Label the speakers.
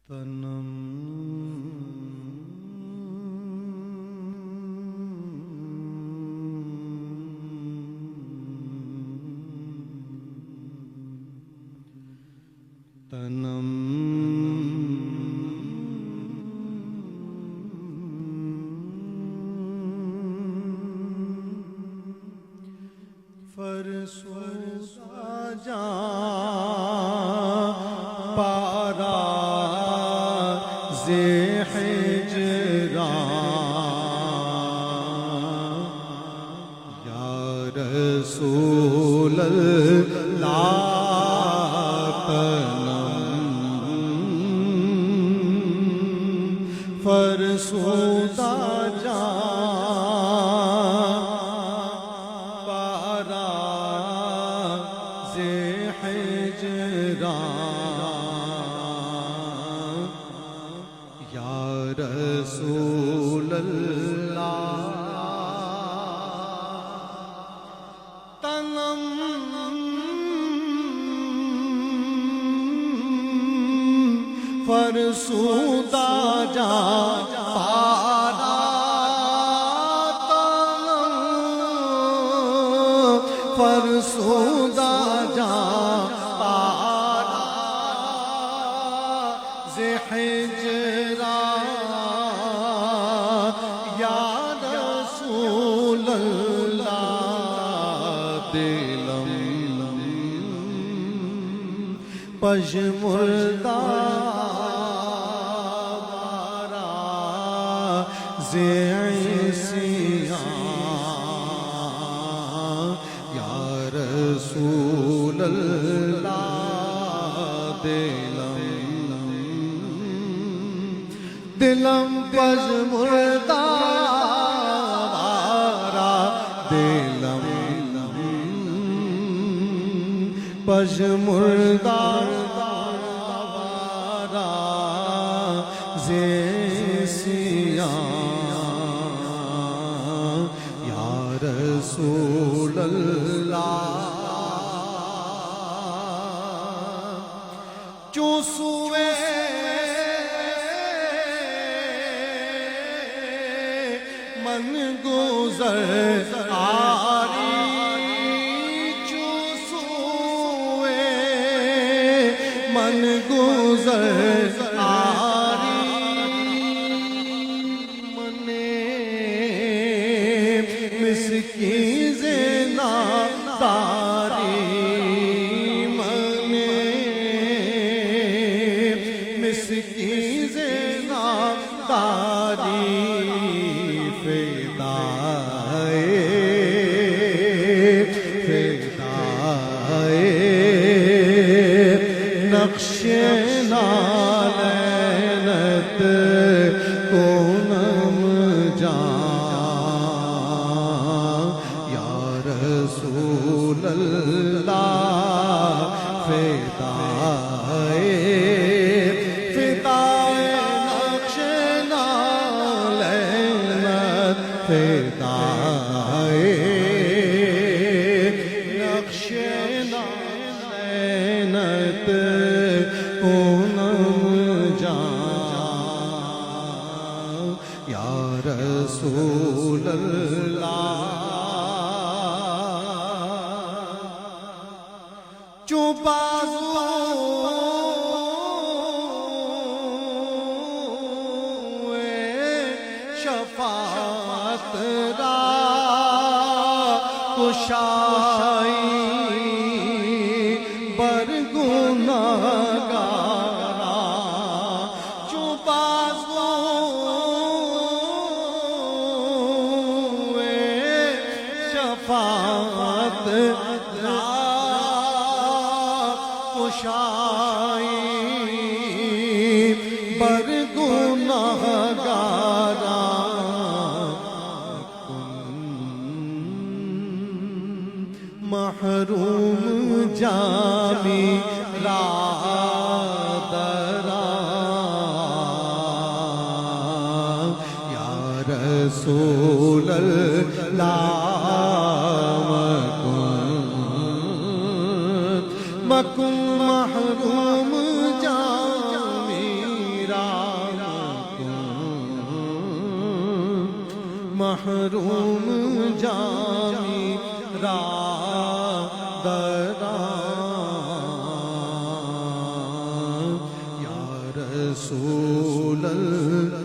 Speaker 1: تنم تنم فرسودا جان پارا زِ ہجران یا رسول اللہ فرسودا جان پارا زِ ہجران یا رسول اللہ تنم فرسودا جان پارا تنم فرسودا جان پارا زِ ہجران یا رسول اللہ دلم پژمردہ یا رسول اللہ دلم پژمردہ دلم پژمردہ رسول اللہ چوں سوئے من گزر آری چوں سوئے من گزر آری مسکی زینا داری منے مسکی زینا داری فدائے نقش نالینت کونم جان رسول اللہ فدائے نقش نالینت فدائے نقش نالینت پونم جان یا رسول اللہ چوں بازو شفاعت را کشائی بر گناہگارا چوں بازو شفاعت را کشائی بر گناہگارا محروم جامی را درا یا رسول اللہ مکن محروم جامی محروم جامی را دران یا رسول اللہ